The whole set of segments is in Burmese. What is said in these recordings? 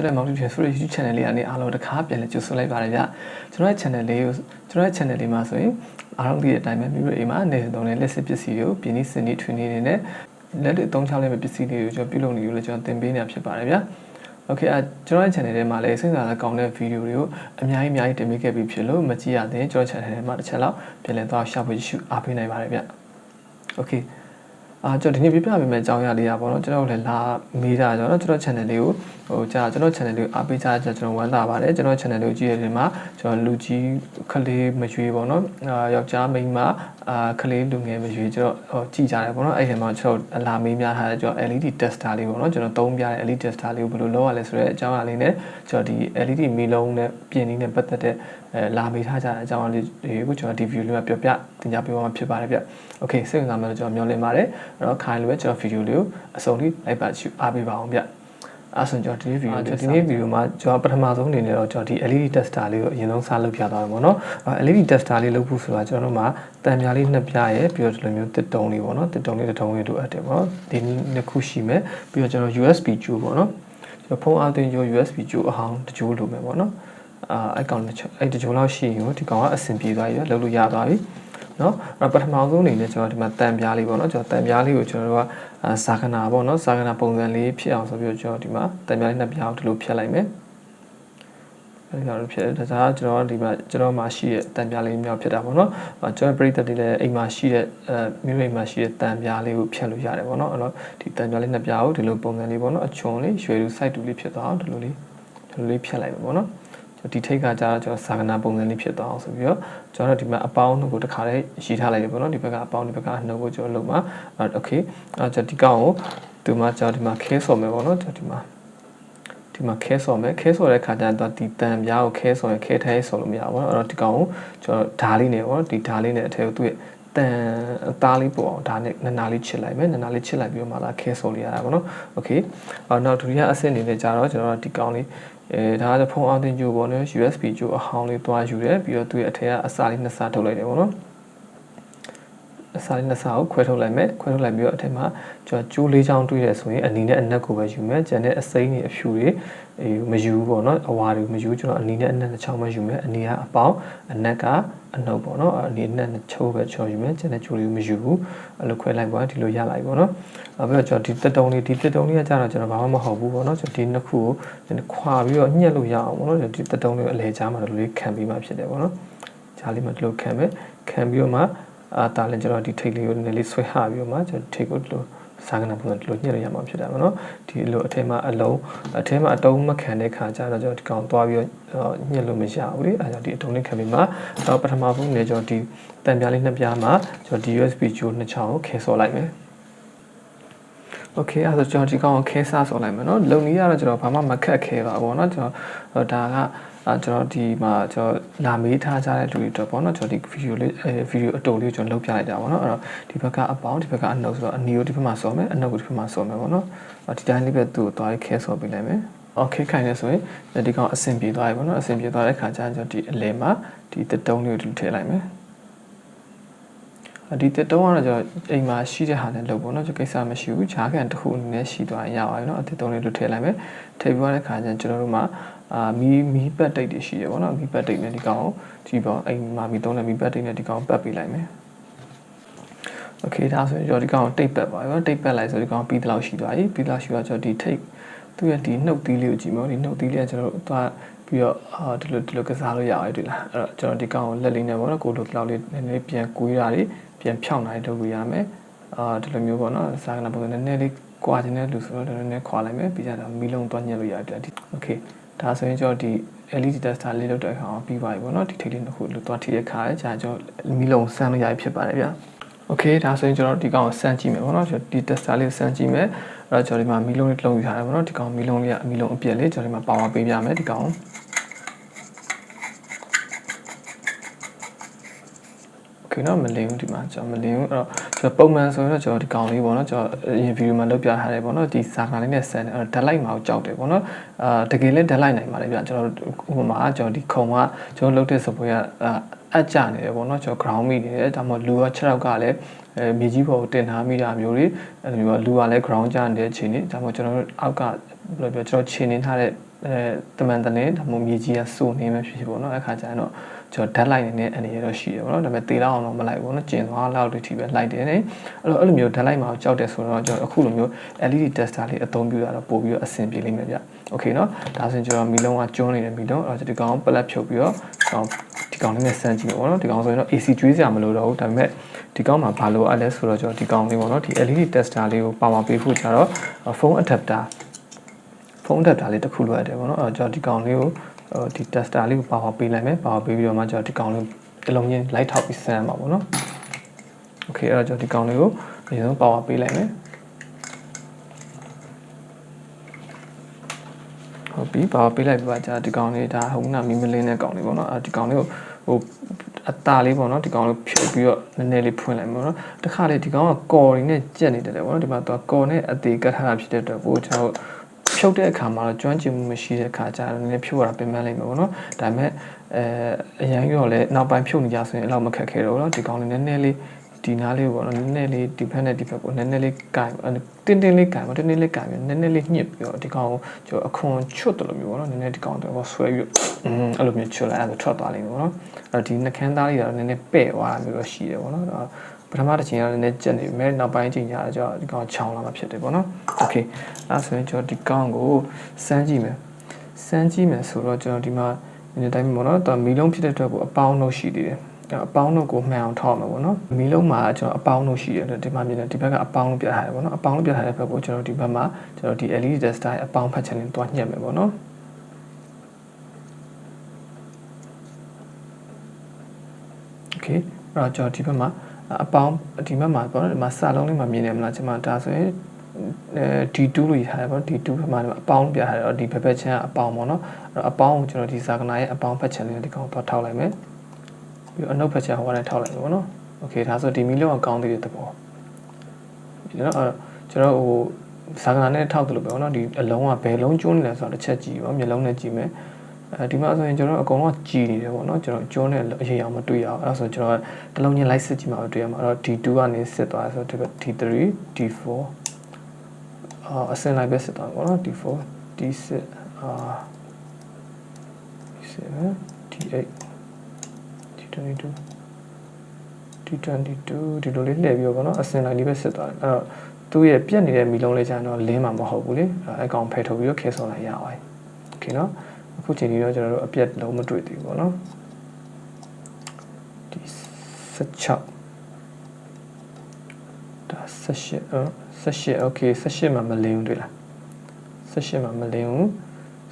တဲ့မောင်တို့ဖြစ်ဆိုတဲ့ YouTube channel လေးကနေအားလုံးတစ်ခါပြန်လဲကြိုဆိုလိုက်ပါတယ်ဗျကျွန်တော်ရဲ့ channel လေးမှာဆိုရင်အားလုံးဒီအတိုင်းပဲမျိုးတွေအိမ်မှာနေတုံးနဲ့လက်စစ်ပစ္စည်းတွေကိုပြင်းနေစင်နေထွင်နေနေလက်တွေ3-6လေးပဲပစ္စည်းတွေကိုကျွန်တော်ပြုလုပ်နေလို့ကျွန်တော်သင်ပေးနေတာဖြစ်ပါတယ်ဗျOkay ကျွန်တော်ရဲ့ channel ထဲမှာလည်းစိတ်စားကောင်းတဲ့ video တွေကိုအများကြီးတင်ပေးခဲ့ပြီးဖြစ်လို့မကြည့်ရသေးကျွန်တော် channel ထဲမှာတစ်ချက်လောက်ပြန်လည်သွားရှာဖွေရှုအားပေးနိုင်ပါတယ်ဗျ Okay ကျွန်တော်ဒီနေ့ပြပြပေးမယ့်အကြောင်းအရာလေးอ่ะပေါ့နော်ကျွန်တော်လည်းလာမေးတာကျွန်တော် channel လေးကိုကျွန်တော် channel လေးကိုအားပေးကြကျွန်တော်ဝမ်းသာပါတယ်ကျွန်တော် channel လေးကိုကြည့်ရတဲ့မှာကျွန်တော်လူကြီးခလေးမရွေးပေါ့နော်ယောက်ျားမိန်းမခလေးလူငယ်မရွေးကျွန်တော်ကြည့်ကြတယ်ပေါ့နော်အဲ့ဒီမှာကျွန်တော်လာမေးများထားတဲ့ကျွန်တော် LED tester လေးပေါ့နော်ကျွန်တော်သုံးပြတဲ့ LED tester လေးကိုဘယ်လိုလုပ်ရလဲဆိုတဲ့အကြောင်းအရာလေးနဲ့ကျွန်တော်ဒီ LED မီလုံးနဲ့ပြင်နည်းနဲ့ပတ်သက်တဲ့လာမေးထားကြတဲ့အကြောင်းအရာလေးတွေကိုကျွန်တော်ဒီ video လေးကပြောပြတင်ပြပေးမှာဖြစ်ပါတယ်ဗျ Okay စိတ်ဝင်စားမယ်လို့ကျွန်တော်မျှော်လင့်ပါတယ်အဲ့တော့ခိုင်းလို့ပဲကျွန်တော် video လေးကိုအဆုံးထိလိုက်ပါကြည့်အားပေးပါအောင်ဗျအဲ့ဆိုကျွန်တော်ဒီနေ့ video မှာကျွန်တော်ပထမဆုံးအနေနဲ့တော့ကျွန်တော်ဒီ LED tester လေးကိုအရင်ဆုံးစလုပ်ပြသွားမယ်ပေါ့နော် LED tester လေးလုပ်ဖို့ဆိုတာကျွန်တော်တို့မှာတန်ပြားလေးနှစ်ပြားရဲ့ပြီးတော့ဒီလိုမျိုးတစ်တုံးလေးပေါ့နော်တစ်တုံးလေးတစ်တုံးလေးတို့အပ်တယ်ပေါ့နော်ဒီနှစ်ခုရှိမယ်ပြီးတော့ကျွန်တော် USB ကြိုးပေါ့နော်ကျွန်တော်ဖုန်းအားသွင်းကြိုး USB ကြိုးအဟောင်းတစ်ကြိုးလိုမယ်ပေါ့နော်အဲ့ကောင်အဲ့တစ်ကြိုးလောက်ရှိရင်ဒီကောင်ကအဆင်ပြေသွားပြီလုပ်လို့ရသွားပြီနော်ပထမဆုံးအနေနဲ့ကျွန်တော်ဒီမှာတန်ပြားလေးပေါ့နော်ကျွန်တော်တန်ပြားလေးကိုကျွန်တော်တို့ကစာကနာပေါ့နော်စာကနာပုံစံလေးဖြစ်အောင်ဆိုပြီးတော့ကျွန်တော်ဒီမှာတန်ပြားလေးနှစ်ပြားကိုဒီလိုဖြတ်လိုက်မယ်အဲ့ဒါလိုဖြတ်ဒါကကျွန်တော်ဒီမှာကျွန်တော်မှာရှိတဲ့တန်ပြားလေးမျိုးဖြစ်တာပေါ့နော်ကျွန်တော်ပရိသတ်တွေလည်းအိမ်မှာရှိတဲ့မြို့အိမ်မှာရှိတဲ့တန်ပြားလေးကိုဖြတ်လို့ရတယ်ပေါ့နော်အဲ့တော့ဒီတန်ပြားလေးနှစ်ပြားကိုဒီလိုပုံစံလေးပေါ့နော်အချွန်လေးရွှေလူ site တူလေးဖြစ်သွားအောင်ဒီလိုလေးဖြတ်လိုက်မယ်ပေါ့နော်ဒီထိတ်ကကြာတော့ကျွန်တော်စာကနာပုံစံလေးဖြစ်သွားအောင်ဆိုပြီးတော့ကျွန်တော်ဒီမှာအပေါင်းနှုတ်ကိုတစ်ခါလေးရှိထားလိုက်တယ်ပေါ့နော်ဒီဘက်ကအပေါင်းဒီဘက်ကအနှုတ်ကိုကျွန်တော်လုပ်မှာโอเคကျွန်တော်ဒီကောင်ကိုဒီမှာကျွန်တော်ဒီမှာခဲဆော်မယ်ပေါ့နော်ကျွန်တော်ဒီမှာခဲဆော်မယ်ခဲဆော်တဲ့ခါကျတော့ဒီတန်ပြားကိုခဲဆော်ရင်ခဲထဲဆော်လို့မရဘူးပေါ့နော်အဲ့တော့ဒီကောင်ကိုကျွန်တော်ဓာလေးနဲ့ပေါ့နော်ဒီဓာလေးနဲ့အထက်ကိုသူ့ရဲ့တန်အသားလေးပေါ့အောင်ဒါနဲ့နနာလေးချစ်လိုက်မယ်နနာလေးချစ်လိုက်ပြီးတော့မှလာခဲဆော်လေးရတာပေါ့နော်โอเคနောက်ဒုတိယအဆင့်အနေနဲ့ကြာတော့ကျွန်တော်ဒီကောင်လေးဒါကဖုန်းအောင်တင်ကြိုးပေါ့နော် USB ကြိုးအဟောင်းလေးတွားယူတယ်ပြီးတော့သူ့ရဲ့အထက်ကအစာလေးနှစ်စာထုတ်လိုက်တယ်ပေါ့နော်အစာလေးနှစ်စာကိုခွဲထုတ်လိုက်မယ်ခွဲထုတ်လိုက်ပြီးတော့အထက်မှာကျွန်တော်ကြိုးလေးချောင်းတွေးတယ်ဆိုရင်အနီနဲ့အနက်ကိုပဲယူမယ်ကျန်တဲ့အစိမ်းတွေအဖြူတွေမယူဘူးပေါ့နော်အဝါတွေမယူကျွန်တော်အနီနဲ့အနက်တစ်ချောင်းပဲယူမယ်အနီကအပေါင်းအနက်ကအနှုတ်ပေါ့နော်အနီနဲ့နှစ်ချိုးပဲချော်ယူမယ်ကျန်တဲ့ကြိုးလေးမယူဘူးအဲ့လိုခွဲလိုက်ပါဒီလိုရလိုက်ပေါ့နော်ပြီးတော့ကျွန်တော်ဒီတက်တုံးလေးကကြာတော့ကျွန်တော်ဘာမှမဟုတ်ဘူးပေါ့နော်ကျွန်တော်ဒီနှစ်ခုကိုခွာပြီးတော့ညှက်လို့ရအောင်ပေါ့နော်ဒီတက်တုံးလေးကိုအလဲချားမှာဒီလိုလေးခံပြီးမှဖြစ်တယ်ပေါ့နော်ဂျားလေးမှာဒီလိုခံမယ်ခံပြီးတော့မှဒါလည်းကျွန်တော်ဒီထိတ်လေးကိုနည်းနည်းလေးဆွဲဟပြီးတော့မှကျွန်တော်ထိတ်ကိုဒီလိုစာကနာပုံစံဒီလိုညှက်လို့ရမှာဖြစ်တယ်ပေါ့နော်ဒီလိုအထဲမှာအတုံးမခံတဲ့ခါကျတော့ကျွန်တော်ဒီကောင်သွားပြီးတော့ညှက်လို့မရဘူးလေအဲကြောင့်ဒီအတုံးလေးခံပြီးမှတော့ပထမဆုံးနေကျွန်တော်ဒီတန်ပြားလေးနှစ်ပြားမှာကျွန်တော်ဒီ USB ကြိုးနှစ်ချောင်းကိုခဲဆော်လိုက်မယ်Okay အဲ့ဒါကျွန်တော်ဒီကောင်ကိုခဲစားဆော်လိုက်မယ်နော်လုံနည်းကတော့ကျွန်တော်ဘာမှမခက်ခဲပါဘူးပေါ့နော်ကျွန်တော်ဒါကကျွန်တော်ဒီမှာကျွန်တော်လာမေးထားကြတဲ့လူတွေတော့ပေါ့နော်ကျွန်တော်ဒီဗီဒီယိုအတုံလေးကိုကျွန်တော်လုပ်ပြလိုက်တာပေါ့နော်အဲ့တော့ဒီဘက်ကအပေါင်းဒီဘက်ကအနှုတ်ဆိုတော့အနီကိုဒီဘက်မှာဆော်မယ်အနှုတ်ကိုဒီဘက်မှာဆော်မယ်ပေါ့နော်ဒီတိုင်းလေးပဲသူ့ကိုသွားခဲဆော်ပေးလိုက်မယ် Okay ခိုင်းနေဆိုရင်ဒီကောင်အဆင်ပြေသွားပြီပေါ့နော်အဆင်ပြေသွားတဲ့ခါကျရင်ကျွန်တော်ဒီအလဲမှာဒီတတုံးလေးကိုဒီထည့်လိုက်မယ်ဒီတက်တုံးကတော့ကျွန်တော်အိမ်မှာရှိတဲ့ဟာနဲ့လုပ်ပေါ့နော်ကျွန်တော်ကိစ္စမရှိဘူးဂျားကန်တစ်ခုအနေနဲ့ရှိသွားရင်ရပါပြီနော်အတက်တုံးလေးတို့ထည့်လိုက်မယ်ထည့်ပြီးတဲ့ခါကျရင်ကျွန်တော်တို့မှာမီးပတ်တိတ်တွေရှိရပေါ့နော်မီးပတ်တိတ်နဲ့ဒီကောင်ကိုကြည့်ပေါ့အိမ်မှာမီးသုံးတဲ့မီးပတ်တိတ်နဲ့ဒီကောင်ပတ်ပေးလိုက်မယ်โอเคဒါဆိုရင်ကျွန်တော်ဒီကောင်ကိုတိတ်ပတ်ပါပြီပေါ့တိတ်ပတ်လိုက်ဆိုဒီကောင်ပြီးတလောက်ရှိသွားပြီပြီးတလောက်ရှိတော့ကျွန်တော်ဒီထိတ်သူ့ရဲ့ဒီနှုတ်သီးလေးကိုကြည့်ပေါ့ဒီနှုတ်သီးလေးကကျွန်တော်တို့သွားပြီးတော့ဒီလိုကစားလို့ရအောင်တွေ့လားအဲ့တော့ကျွန်တော်ဒီကောင်ကိုလက်လေးနဲ့ပေါ့နော်ကိုလိုတလောက်လေးနည်းနည်းပြန်ကွေးတာတွေပြန်ဖြောင်းတာတွေလုပ်လို့ရမယ်ဒီလိုမျိုးပေါ့နော်စာကနာပုံစံနည်းနည်းလေးကွာခြင်းနဲ့လူဆိုတော့နည်းနည်းခွာလိုက်မယ်ပြီးကြတော့မီလုံးသွားညက်လို့ရတယ်โอเคဒါဆိုရင်ကျွန်တော်ဒီ LED tester လေးလုပ်တဲ့အခါမှာပြီးပါပြီပေါ့နော်ဒီထိတ်လေးတစ်ခုလို့သွားထိတဲ့ခါကျကျွန်တော်မီလုံးဆန်းလို့ရဖြစ်ပါတယ်ဗျာโอเคဒါဆိုရင်ကျွန်တော်ဒီကောင်ကိုဆန်းကြည့်မယ်ပေါ့နော်ကျွန်တော်ဒီ tester လေးဆန်းကြည့်မယ်အဲ့တော့ကျွန်တော်ဒီမှာမီလုံးလေးတစ်လုံးယူထားတယ်ပေါ့နော်ဒီကောင်မီလုံးလေးကအမီလုံးအပြည့်လေးကျွန်တော်ဒီမှာပါဝါပေးပြမယ်ဒီကောင်နော်မလင်းဘူးဒီမှာကျွန်တော်မလင်းဘူးအဲ့တော့ကျွန်တော်ပုံမှန်ဆိုရင်တော့ကျွန်တော်ဒီကောင်လေးပေါ့နော်ကျွန်တော်အရင်ဗီဒီယိုမှာလုပ်ပြထားတယ်ပေါ့နော်ဒီစာကနာလေးနဲ့ဆန်တယ်အဲ့တော့ဓာတ်လိုက်မှာကြောက်တယ်ပေါ့နော်တကယ်လည်းဓာတ်လိုက်နိုင်ပါလေဗျကျွန်တော်ဥပမာကျွန်တော်ဒီခုံကကျွန်တော်လုပ်တဲ့စပွဲကအကြနေတယ်ပေါ့နော်ကျွန်တော် ground မိနေတယ်ဒါမှမဟုတ်လူက6ယောက်ကလည်းမြေကြီးပေါ်ကိုတင်ထားမိတာမျိုးတွေအဲ့လိုမျိုးလူကလည်း ground ကျနေတဲ့ခြေနေဒါမှမဟုတ်ကျွန်တော်တို့အောက်ကဘယ်လိုပြောကျွန်တော်ခြေနေထားတဲ့ တမန်တနဲ့ဒါမှမဟုတ်မြေကြီးကစိုးနေမှဖြစ်ပေါ့နော်အခါကျရင်တော့ကျွန်တော်ဓာတ်လိုက်နေတဲ့အနေရတော့ရှိတယ်ပေါ့နော်ဒါပေမဲ့တေးလောက်အောင်တော့မလိုက်ဘူးနော်ကျင်သွားလောက်တည်းထိပဲလိုက်တယ်နေအဲ့လိုမျိုးဓာတ်လိုက်မှာကြောက်တယ်ဆိုတော့ကျွန်တော်အခုလိုမျိုး LED tester လေးအသုံးပြုရတော့ပို့ပြီးတော့အဆင်ပြေလိမ့်မယ်ဗျโอเคเนาะဒါဆိုရင်ကျွန်တော်မီလုံးကကျွန်းနေတယ်မီလုံးအဲ့တော့ဒီကောင်ပလက်ဖြုတ်ပြီးတော့ဒီကောင်လေးနဲ့စမ်းကြည့်မယ်ပေါ့နော်ဒီကောင်ဆိုရင်တော့ AC ကျွေးစရာမလိုတော့ဘူးဒါပေမဲ့ဒီကောင်မှာဘာလို့အဲ့လဲဆိုတော့ကျွန်တော်ဒီကောင်လေးပေါ့နော်ဒီ LED tester လေးကိုပါဝါပေးဖို့ကြတော့ phone adapter လေးတစ်ခုလိုရတယ်ပေါ့နော်အဲ့တော့ကျွန်တော်ဒီကောင်လေးကိုဒီ tester လေးကိုပါဝါပေးလိုက်မယ်ပါဝါပေးပြီးတော့မှကျွန်တော်ဒီကောင်လေးတစ်လုံးချင်း light ထောက်ပြီးစမ်းပါပေါ့နော်โอเคအဲ့တော့ကျွန်တော်ဒီကောင်လေးကိုအရင်ဆုံးပါဝါပေးလိုက်မယ်ဟုတ်ပြီပါပေးလိုက်ပါကြာဒီကောင်လေးဒါဟိုကမီမလင်းတဲ့ကောင်လေးပေါ့နော်ဒီကောင်လေးကိုဟိုအသားလေးပေါ့နော်ဒီကောင်လေးဖြုတ်ပြီးတော့နည်းနည်းလေးဖွင့်လိုက်ပေါ့နော်တခါလေဒီကောင်ကကော်ရင်းနဲ့ကြက်နေတယ်လေပေါ့နော်ဒီမှာတော့ကော်နဲ့အသေးကတ်ထားတာဖြစ်တဲ့အတွက်ကိုကျွန်တော်ဖြုတ်တဲ့အခါမှာတော့ကျွမ်းကျင်မှုမရှိတဲ့အခါကျတော့နည်းနည်းဖြုတ်ရတာပြင်ပန်းလိုက်မယ်ပေါ့နော်ဒါပေမဲ့အရင်ကတော့လည်းနောက်ပိုင်းဖြုတ်နေကြဆိုရင်အဲ့လောက်မခက်ခဲတော့ဘူးနော်ဒီကောင်လေးနည်းနည်းလေးဒီနားလေးပေါ့နော်နည်းနည်းလေးဒီဘက်နဲ့ဒီဘက်ကိုနည်းနည်းလေးကင်တင်းလေးကင်တင်းလေးကင်နည်းနည်းလေးညှစ်ပြီးတော့ဒီကောင်ကိုကျွန်တော်အခွန်ချွတ်တယ်လို့မျိုးပေါ့နော်နည်းနည်းဒီကောင်တော့ဆွဲပြီးအဲ့လိုမျိုးချွတ်လိုက်အဲ့ဒါထွက်သွားလိမ့်မယ်ပေါ့နော်အဲ့တော့ဒီနှကန်းသားလေးကတော့နည်းနည်းပဲ့သွားတာမျိုးတော့ရှိတယ်ပေါ့နော်ပထမတစ်ချိန်ကတော့နည်းနည်းကြက်နေပြီမဲ့နောက်ပိုင်းချိန်ကျတော့ဒီကောင်ချောင်းလာမှဖြစ်တယ်ပေါ့နော်โอเคအဲ့ဆိုရင်ကျွန်တော်ဒီကောင်ကိုစမ်းကြည့်မယ်ဆိုတော့ကျွန်တော်ဒီမှာဒီတိုင်းပေါ့နော်တော့မီလုံးဖြစ်တဲ့အတွက်ကိုအပေါင်းလို့ရှိသေးတယ်အပေါင်းတို့ကိုမှန်အောင်ထောက်မှာပေါ့နော်မီလုံးမှာကျွန်တော်အပေါင်းတို့ရှိတယ်ဒီမှာမြင်တယ်ဒီဘက်ကအပေါင်းလို့ပြထားတယ်ပေါ့နော်အပေါင်းလို့ပြထားတဲ့ဘက်ကိုကျွန်တော်ဒီဘက်မှာကျွန်တော်ဒီ LED tester အပေါင်းဖတ်ချက်နဲ့တွားညှက်မယ်ပေါ့နော်โอเคအဲ့တော့ကျွန်တော်ဒီဘက်မှာအပေါင်းဒီဘက်မှာပေါ့နော်ဒီမှာစာလုံးလေးမှာမြင်နေမလားကျွန်မဒါဆိုရင်D2 လို့ရထားတယ်ပေါ့ D2 ဘက်မှာအပေါင်းပြထားတယ်တော့ဒီဘက်ချမ်းအပေါင်းပေါ့နော်အဲ့တော့အပေါင်းကိုကျွန်တော်ဒီစာကနာရဲ့အပေါင်းဖတ်ချက်လေးဒီကောင်တော့ထောက်လိုက်မယ်ပြီးအနှုတ်ဖက်ချက်ဟိုကနေထောက်လိုက်ပြီပေါ့နော်โอเคဒါဆိုဒီမီလုံးကကောင်းသေးတဲ့သဘောဒီတော့ကျွန်တော်ဟိုစာကနာနဲ့ထောက်တယ်လို့ပဲပေါ့နော်ဒီအလုံးကဘယ်လုံးကျွန်းနေလဲဆိုတော့တစ်ချက်ကြည့်ပါမျက်လုံးနဲ့ကြည့်မယ်ဒီမှာဆိုရင်ကျွန်တော်အကုန်လုံးကြည်နေတယ်ပေါ့နော်ကျွန်တော်ကျွန်းနဲ့အရေးအောင်မတွေ့ရအောင်အဲ့ဒါဆိုကျွန်တော်တလုံးချင်းလိုက်စစ်ကြည့်မှတွေ့ရမှာအဲ့တော့ D2 ကနေစစ်သွားဆိုတော့ D3 D4 အစင်လိုက်ပဲစစ်သွားပေါ့နော် D4 D6 D7 D8 D22 ဒီလိုလေးလှည့်ပြီးတော့ဗောနော်အစင်လိုက်လေးပဲစစ်သွားတယ်အဲ့တော့သူ့ရဲ့ပြက်နေတဲ့မီလုံးလေးကျတော့လင်းမှာမဟုတ်ဘူးလေအဲ့ကောင်ဖယ်ထုတ်ပြီးတော့ခဲဆော်လိုက်ရပါတယ်โอเคနော်အခုချိန်ကြီးတော့ကျွန်တော်တို့အပြက်လုံးမတွေ့သေးဘူးဗောနော်ဒီ16ဒါ18โอเค18မှာမလင်းဘူးတွေ့လား18မှာမလင်းဘူး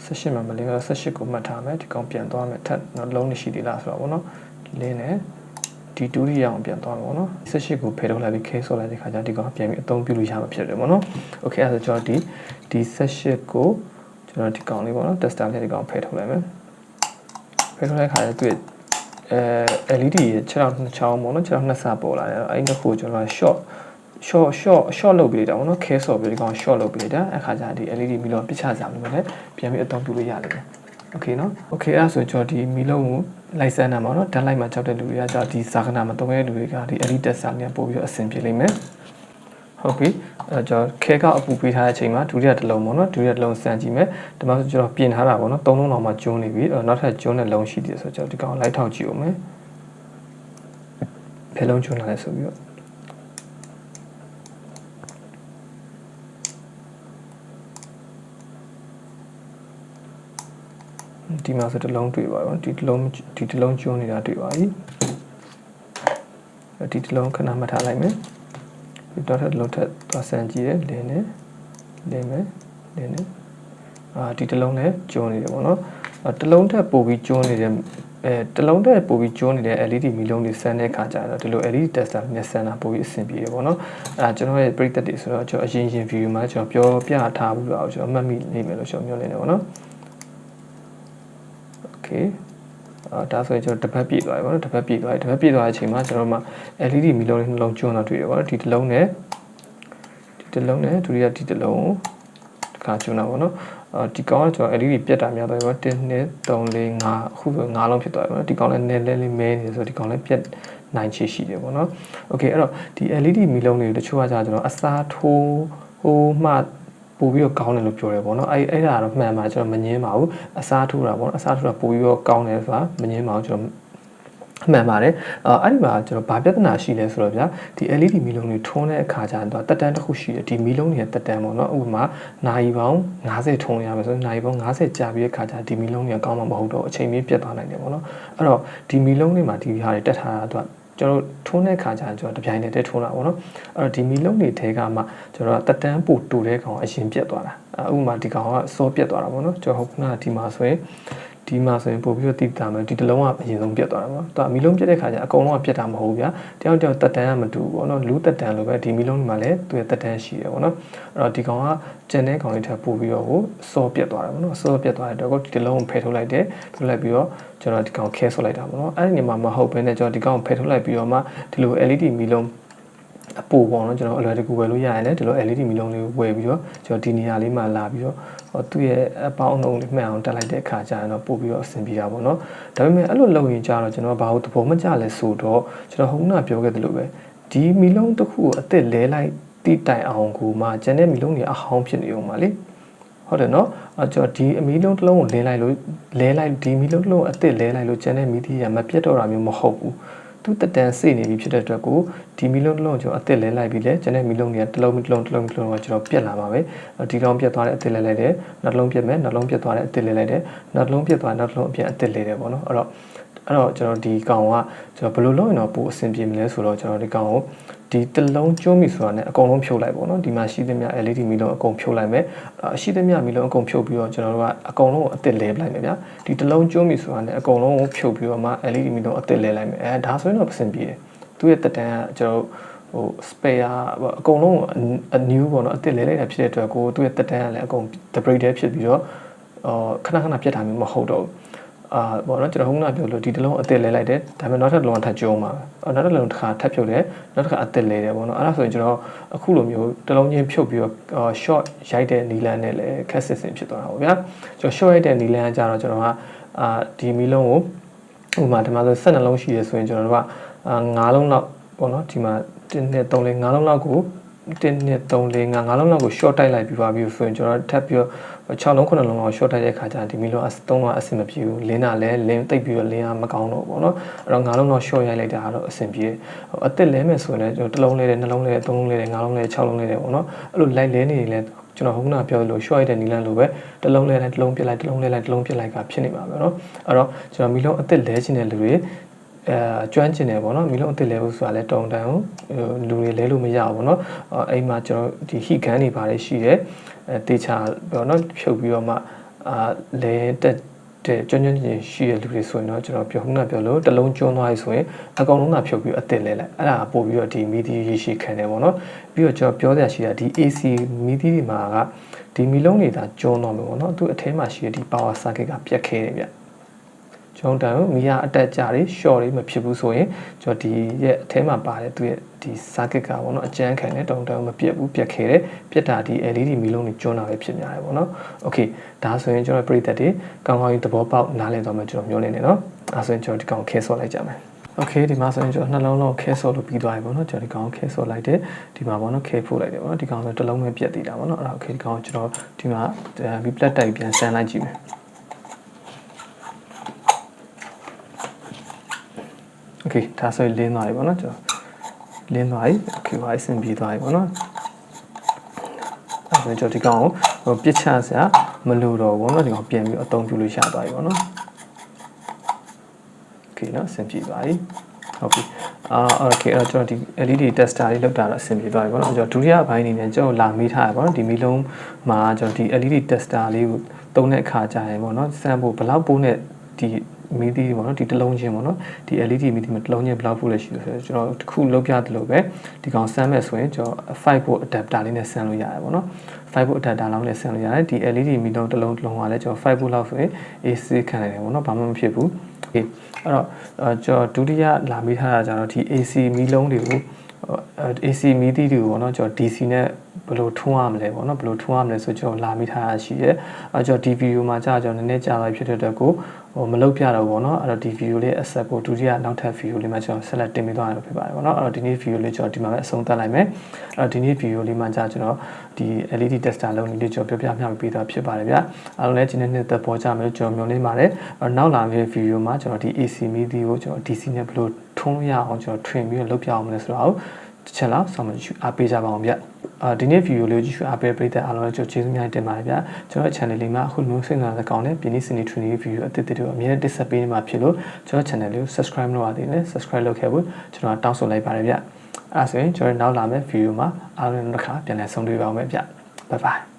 18မှာမလင်းတော့18ကိုမှတ်ထားမယ်ဒီကောင်ပြန်သွားမယ်ထပ်တော့လုံးနေရှိသေးလားဆိုတော့ဗောနော်လင်းနဲ့ဒီ2ရီအောင်ပြန်သွားမယ်ပေါ့နော်18ကိုဖယ်ထုတ်လိုက်ပြီးခဲဆော့လိုက်တဲ့ခါကျဒီကောင်ပြန်ပြီးအသုံးပြုလို့ရမှာဖြစ်တယ်ပေါ့နော်โอเคအဲ့ဒါဆိုကျွန်တော်ဒီ18ကိုကျွန်တော်ဒီကောင်လေးပေါ့နော် tester လေးဒီကောင်ဖယ်ထုတ်လိုက်မယ်ဖယ်ထုတ်လိုက်ခါကျသူ့LED ရဲ့6ချောင်းပေါ့နော်6နှစ်ဆပေါ်လာတယ်အဲ့ဒီတစ်ခုကျွန်တော် short လုပ်ပေးလိုက်တာပေါ့နော်ခဲဆော့ပြီးဒီကောင် short လုပ်ပေးလိုက်တာအခါကျဒီ LED မီလုံးပြချစားလို့လည်းပြန်ပြီးအသုံးပြုလို့ရလိမ့်မယ်โอเคเนาะโอเคအဲ့ဒါဆိုကျွန်တော်ဒီမီလုံးကိုလိုက်စမ်းတာပါเนาะဓာတ်လိုက်မှာကြောက်တဲ့လူတွေကကြောက်ဒီဇာကနာမှာတုံးတဲ့လူတွေကဒီ LED tester နဲ့ပို့ပြီးတော့အဆင်ပြေလိမ့်မယ်ဟုတ်ပြီအဲ့တော့ကျွန်တော်ခဲကအပူပေးထားတဲ့အချိန်မှာဒုတိယတစ်လုံးပေါ့เนาะဒုတိယတစ်လုံးစမ်းကြည့်မယ်ဒီမှာဆိုကျွန်တော်ပြင်ထားတာပေါ့เนาะသုံးလုံးတောင်မှကျွန်းနေပြီနောက်ထပ်ကျွန်းတဲ့လုံးရှိသေးတယ်ဆိုတော့ကျွန်တော်ဒီကောင်လိုက်ထောက်ကြည့်အောင်မယ်ဘယ်လုံးကျွန်းလာလဲဆိုပြီးတော့ဒီမှာဆိုတစ်လုံးတွေ့ပါတော့ဒီတစ်လုံးကျွန်းနေတာတွေ့ပါပြီဒီတစ်လုံးခဏမှတ်ထားလိုက်မယ်ဒီတော့တစ်လုံးထပ်သွားစမ်းကြည့်တယ်လင်းမယ်ဒီတစ်လုံးလည်းကျွန်းနေတယ်ပေါ့နော်တစ်လုံးထပ်ပို့ပြီးကျွန်းနေတဲ့တစ်လုံးထပ်ပို့ပြီးကျွန်းနေတဲ့ LED မီလုံးတွေစမ်းတဲ့အခါကျတော့ဒီလို LED tester နဲ့စမ်းတာပို့ပြီးအဆင်ပြေတယ်ပေါ့နော်ကျွန်တော်ရဲ့ပရိသတ်တွေဆိုတော့ကျွန်တော်အရင် view မှာကျွန်တော်ပြောပြထားပြီးတော့ကျွန်တော်မှတ်မိနေမယ်လို့ကျွန်တော်မျှော်လင့်နေတယ်ပေါ့နော်โอเคဒါဆိုရင်ကျွန်တော်တစ်ပတ်ပြည့်သွားပြီပေါ့နော်တစ်ပတ်ပြည့်သွားတဲ့အချိန်မှာကျွန်တော်မှ LED မီလုံးလေးနှလုံးကျွန်းတာတွေ့ရပါတော့ဒီတစ်လုံးနဲ့ဒုတိယဒီတစ်လုံးတစ်ခါကျွန်းတာပေါ့နော်ဒီကောင်ကကျွန်တော် LED ပြတ်တာများသွားပြီပေါ့1 2 3 4 5အခုဆို5လုံးဖြစ်သွားပြီပေါ့နော်ဒီကောင်လည်းနည်းလေးမဲနေဆိုဒီကောင်လည်းပြတ်နိုင်ချေရှိတယ်ပေါ့နော်โอเคအဲ့တော့ဒီ LED မီလုံးတွေတချို့ကကျွန်တော်အစားထိုးဟိုမှပို ပို့ပြီးတော့ကောင်းတယ်လို့ပြောတယ်ပေါ့နော်အဲ့ဒါတော့မှန်ပါကျွန်တော်မငင်းပါဘူးအစားထိုးတာပေါ့နော်အစားထိုးတာပို့ပြီးတော့ကောင်းတယ်ဆိုတာမငင်းပါဘူးကျွန်တော်မှန်ပါတယ်အဲ့ဒီမှာကျွန်တော်ဗာပြဿနာရှိလဲဆိုတော့ဗျာဒီ LED မီလုံးတွေထွန်းတဲ့အခါကျရင်တော့တက်တန်းတစ်ခုရှိတယ်ဒီမီလုံးတွေတက်တန်းပေါ့နော်ဥပမာနိုင်ပေါင်း90ထွန်းရမယ်ဆိုရင်နိုင်ပေါင်း90ကြာပြီးတဲ့အခါကျဒီမီလုံးတွေကကောင်းမှာမဟုတ်တော့အချိန်မီးပြတ်သွားနိုင်တယ်ပေါ့နော်အဲ့တော့ဒီမီလုံးတွေမှာဒီဟာတွေတက်ထားတာတော့ကျွန်တော်ထွန်းတဲ့ခါကျရင်ကျွန်တော်တပြိုင်တည်းထွန်းတာပေါ့နော်အဲ့တော့ဒီမီလုံးတွေထဲကမှကျွန်တော်တက်တန်းပို့တူတဲ့ကောင်အရင်ပြတ်သွားတာဥပမာဒီကောင်ကစောပြတ်သွားတာပေါ့နော်ကျွန်တော်ခုနကဒီမှာဆိုရင်ပို့ပြီးတော့တိတာမယ်ဒီတစ်လုံးကအရင်ဆုံးပြတ်သွားတာပေါ့သူကမီလုံးပြတ်တဲ့ခါကျအကုန်လုံးကပြတ်တာမဟုတ်ဘူးဗျာတယောက်တက်တန်းကမတူဘူးပေါ့နော်လူတက်တန်းလိုပဲဒီမီလုံးဒီမှာလည်းသူရဲ့တက်တန်းရှိတယ်ပေါ့နော်အဲ့တော့ဒီကောင်ကကျန်တဲ့ကောင်လေးထပ်ပို့ပြီးတော့စောပြတ်သွားတာပေါ့နော်စောပြတ်သွားတဲ့တော့ဒီတစ်လုံးကိုဖယ်ထုတ်လိုက်တယ်ထုတ်လိုက်ပြီးတော့ကျွန်တော်ဒီကောင်ခဲဆွလိုက်တာပေါ့နော်အဲ့ဒီနေမှာမဟုတ်ဘဲနဲ့ကျွန်တော်ဒီကောင်ကိုဖယ်ထုတ်လိုက်ပြီးတော့မှဒီလို LED မီလုံးအပိုပေါ့နော်ကျွန်တော်အလွယ်တကူဝယ်လို့ရရင်လည်းဒီလို LED မီလုံးလေးဝယ်ပြီးတော့ကျွန်တော်ဒီနေရာလေးမှာလာပြီးတော့သူ့ရဲ့အပေါင်းအုံလေးမှန်အောင်တက်လိုက်တဲ့အခါကျရင်တော့ပို့ပြီးတော့အဆင်ပြေတာပေါ့နော်ဒါပေမဲ့အဲ့လိုလုပ်ရင်ကြတော့ကျွန်တော်ဘာလို့သဘောမကျလဲဆိုတော့ကျွန်တော်ခုနကပြောခဲ့သလိုပဲဒီမီလုံးတစ်ခုကိုအသက်လဲလိုက်တိတိုင်အောင်ကိုမှကျန်တဲ့မီလုံးတွေအဟောင်းဖြစ်နေအောင်ပါလေဟုတ်တယ်နော်ကျွန်တော်ဒီအမီလုံးတစ်လုံးကိုလဲလိုက်ဒီမီလုံးတစ်လုံးအသက်လဲလိုက်လို့ကျန်တဲ့မီတီးရမပြတ်တော့တာမျိုးမဟုတ်ဘူးသူတက်တန်းစိတ်နေပြီဖြစ်တဲ့အတွက်ကိုဒီမီလုံးတစ်လုံးကျွန်တော်အသက်လဲလိုက်ပြီးလဲကျန်တဲ့မီလုံးတွေကတစ်လုံးကကျွန်တော်ပြက်လာပါပဲဒီကောင်ပြက်သွားတဲ့အသက်လဲလိုက်တယ်နောက်တစ်လုံးပြက်မယ်နောက်တစ်လုံးပြက်သွားတဲ့အသက်လဲလိုက်တယ်နောက်တစ်လုံးပြက်သွားနောက်တစ်လုံးအပြန်အသက်လဲတယ်ပေါ့နော်အဲ့တော့ကျွန်တော်ဒီကောင်ကကျွန်တော်ဘယ်လိုလုပ်ရင်တော့ပိုအဆင်ပြေမလဲဆိုတော့ကျွန်တော်ဒီကောင်ကိုဒီတစ်လုံးကျွန်းပြီဆိုတာနဲ့အကုန်လုံးဖြုတ်လိုက်ပေါ့နော်ဒီမှာရှိသမျှ LED မီလုံးအကုန်ဖြုတ်လိုက်မယ်ရှိသမျှမီလုံးအကုန်ဖြုတ်ပြီးတော့ကျွန်တော်တို့ကအကုန်လုံးကိုအသက်လဲလိုက်မယ်ဗျာဒီတစ်လုံးကျွန်းပြီဆိုတာနဲ့အကုန်လုံးကိုဖြုတ်ပြီးတော့မှ LED မီလုံးအသက်လဲလိုက်မယ်ဒါဆိုရင်တော့အဆင်ပြေတယ်သူ့ရဲ့တက်တန်းကကျွန်တော်spare အကုန်လုံးအ new ပေါ့နော်အသက်လဲလိုက်တာဖြစ်တဲ့အတွက်ကိုသူ့ရဲ့တက်တန်းကလည်းအကုန် debrate ဖြစ်ပြီးတော့ခဏပြတ်တာမျိုးမဟုတ်တော့ပေါ့နော်ကျွန်တော်ခုနကပြောလို့ဒီတစ်လုံးအသက်လဲလိုက်တယ်ဒါပေမဲ့နောက်ထပ်တစ်လုံးထပ်ကျုံးပါနောက်တစ်လုံးတစ်ခါထပ်ဖြုတ်တယ်နောက်တစ်ခါအသက်လဲတယ်ပေါ့နော်အဲ့ဒါဆိုရင်ကျွန်တော်အခုလိုမျိုးတစ်လုံးချင်းဖြုတ်ပြီးတော့ short ရိုက်တဲ့နီလန်နဲ့လည်းခက်စစ်စင်ဖြစ်သွားတာပေါ့ဗျာကျွန်တော် short ရိုက်တဲ့နီလန်ကကြတော့ကျွန်တော်ကဒီမီလုံးကိုဥပမာဒီမှာဆို12လုံးရှိရဆိုရင်ကျွန်တော်တို့က9လုံးလောက်ပေါ့နော်ဒီမှာ1 2 3 4 5လုံးလောက်ကို1 2 3 4 5 5လုံးလောက်ကို short တိုက်လိုက်ပြီးပါပြီဆိုရင်ကျွန်တော်ထပ်ပြီးတော့6လုံး9လုံးလောက် short တိုက်တဲ့အခါကျရင်ဒီမီလုံး3ကအဆင်မပြေဘူးလင်းတာလည်းလင်းတိတ်ပြီးတော့လင်းရမကောင်းတော့ဘူးပေါ့နော်အဲ့တော့9လုံးလောက် short ရိုက်လိုက်တာကတော့အဆင်ပြေအသက်လဲမယ်ဆိုရင်လည်းကျွန်တော်1လုံးလဲတယ်2လုံးလဲတယ်3လုံးလဲတယ်5လုံးလဲ6လုံးလဲတယ်ပေါ့နော်အဲ့လိုလိုက်လဲနေရင်လည်းကျွန်တော်ခုနပြောလို့ short ရိုက်တဲ့နီလန်လိုပဲ1လုံးလဲလိုက်1လုံးပြစ်လိုက်1လုံးလဲလိုက်1လုံးပြစ်လိုက်ကဖြစ်နေမှာပဲเนาะအဲ့တော့ကျွန်တော်မီလုံးအသက်လဲခြင်းတဲ့လူတွေကျွမ်းကျင်တယ်ပေါ့နော်မီလုံးအသက်လဲဖို့ဆိုတာလဲတုံတန်လူတွေလဲလို့မရဘူးပေါ့နော်အိမ်မှာကျွန်တော်ဒီ heat gun တွေပါတယ်ရှိတယ်တေချာပေါ့နော်ဖြုတ်ပြီးတော့မှလဲတက်တဲ့ကျွမ်းကျင်ရှိတဲ့လူတွေဆိုရင်တော့ကျွန်တော်ခုနပြောလို့တစ်လုံးကျွန်းသွားပြီဆိုရင်အကောင်လုံးကဖြုတ်ပြီးအသက်လဲလိုက်အဲ့ဒါပို့ပြီးတော့ဒီမီဒီရေရှည်ခံတယ်ပေါ့နော်ပြီးတော့ကျွန်တော်ပြောစရာရှိတာဒီ AC မီဒီတွေမှာကဒီမီလုံးတွေဒါကျွန်းသွားမယ်ပေါ့နော်သူအထဲမှာရှိတဲ့ဒီ power circuit ကပြတ်ခဲတယ်ဗျကျွန်တော်တို့မီးရအတက်ကြတွေ short တွေမဖြစ်ဘူးဆိုရင်ကျွန်တော်ဒီရဲ့အထဲမှာပါတယ်သူရဲ့ဒီ circuit ကပေါ့နော်အကျန်းခံတယ်တုံမပြတ်ဘူးပြတ်ခဲတယ်ပြတ်တာဒီ LED မီလုံးတွေကျွန်းတာပဲဖြစ်များတယ်ပေါ့နော် okay ဒါဆိုရင်ကျွန်တော်ပရိသတ်တွေကောင်းကောင်းကြီးသဘောပေါက်နားလည်သွားမှကျွန်တော်မျှော်လင့်နေနော်အဲဆိုရင်ကျွန်တော်ဒီကောင်ခဲဆော့လိုက်ကြမယ်okay ဒီမှာဆိုရင်ကျွန်တော်နှလုံးလုံးခဲဆော့လို့ပြီးသွားပြီပေါ့နော်ကျွန်တော်ဒီကောင်ခဲဆော့လိုက်တယ်ဒီမှာပေါ့နော်ခဲဖို့လိုက်တယ်ပေါ့နော်ဒီကောင်ဆိုတစ်လုံးပဲပြတ်သေးတာပေါ့နော်အဲ့ဒါ okay ဒီကောင်ကျွန်တော်ဒီမှာ replug တိုက်ပြန်ဆန်းလိုက်ကြည့်မယ်okay ဒါဆိုရင်လင်းသွားပြီပေါ့နော်ကျွန်တော်လင်းသွားပြီ okay ဘာအဆင်ပြေသွားပြီပေါ့နော်အဲ့ဒါကျွန်တော်ဒီကောင်ကိုပြစ်ချစရာမလိုတော့ဘူးပေါ့နော်ဒီကောင်ပြန်ပြီးအသုံးပြုလို့ရသွားပြီပေါ့နော် okay နော်အဆင်ပြေသွားပြီဟုတ်ပြီokay အဲ့တော့ကျွန်တော်ဒီ LED tester လေးလောက်တာတော့အဆင်ပြေသွားပြီပေါ့နော်ကျွန်တော်ဒုတိယဘိုင်းအနေနဲ့ကျွန်တော်လာမေးထားရပါတော့ဒီမီလုံးမှာကျွန်တော်ဒီ LED tester လေးကိုသုံးတဲ့အခါကျရင်ပေါ့နော်စမ်းဖို့ဘယ်လောက်ပိုးနဲ့ဒီမီဒီပေါ့နော်ဒီတစ်လုံးချင်းပေါ့နော်ဒီ LED မီဒီမှာတစ်လုံးချင်းဘယ်လောက်ဖို့လဲရှိလို့ဆိုတော့ကျွန်တော်တစ်ခုလောက်ပြသလိုပဲဒီကောင်ဆမ်းမဲ့ဆိုရင်ကျွန်တော်5 volt adapter လေးနဲ့ဆမ်းလို့ရတယ်ပေါ့နော်5 volt adapter လောက်နဲ့ဆမ်းလို့ရတယ်ဒီ LED မီလုံးတစ်လုံးကလည်းကျွန်တော်5 volt လောက်ဆိုရင် AC ခံနိုင်တယ်ပေါ့နော်ဘာမှမဖြစ်ဘူးအဲ့တော့ကျွန်တော်ဒုတိယလာမေးထားတာကျတော့ဒီ AC မီလုံးတွေကို AC မီးသီးတွေကိုเนาะကျွန်တော် DC နဲ့ဘယ်လိုထွန်းရမလဲပေါ့เนาะဘယ်လိုထွန်းရမလဲဆိုကျွန်တော်လာမိထားတာရှိတယ်ကျွန်တော်ဒီဗီဒီယိုမှာကြာကျွန်တော်နည်းနည်းကြာသွားဖြစ်တဲ့အတွက်ကိုမလုပ်ပြတော့ဘောเนาะအဲ့တော့ဒီဗီဒီယိုလေးအဆက်ကိုဒုတိယနောက်ထပ်ဗီဒီယိုလေးမှာကျွန်တော်ဆက်လက်တင်ပေးသွားရမှာဖြစ်ပါတယ်ပေါ့เนาะအဲ့တော့ဒီနေ့ဗီဒီယိုလေးကျွန်တော်ဒီမှာပဲအဆုံးသတ်လိုက်မယ်အဲ့တော့ဒီနေ့ဗီဒီယိုလေးမှာကြာကျွန်တော်ဒီ LED tester လုံးလေးကျွန်တော်ပြောပြမျှပေးသွားဖြစ်ပါတယ်ဗျအားလုံးလည်းဒီနေ့နှစ်သက်ပေါ်ကြမယ်လို့ကျွန်တော်မျှော်လင့်ပါတယ်နောက်လာမယ့်ဗီဒီယိုမှာကျွန်တော်ဒီ AC မီးသီးကိုကျွန်တော် DC နဲ့ဘယ်လိုထွန်းရအောင်ကျွန်တော် train ပြီးလုပ်ပြအောင်မလဲဆိုတော့တစ်ချက်လောက်ဆောင်မကြည့်အားပေးကြပါအောင်ဗျဒီနေ့ဗီဒီယိုလေးကိုကြည့်ရှုအားပေးပရိသတ်အားလုံးလည်းကျေးဇူးများတင်ပါတယ်ဗျကျွန်တော် channel လေးမှာအခုမျိုးစိတ်ဝင်စားတဲ့ကောင်နဲ့ပြည်နည်းစနစ် training video အသစ်တွေအများကြီးတင်ဆက်ပေးနေမှာဖြစ်လို့ကျွန်တော် channel လေးကို subscribe လုပ်ရသေးတယ် subscribe လုပ်ခဲ့ဖို့ကျွန်တော်တောင်းဆိုလိုက်ပါတယ်ဗျအဲ့ဒါဆိုရင်ကျွန်တော်နောက်လာမယ့် video မှာအားလုံးတစ်ခါပြန်လည်ဆုံတွေ့ပါအောင်ဗျbye bye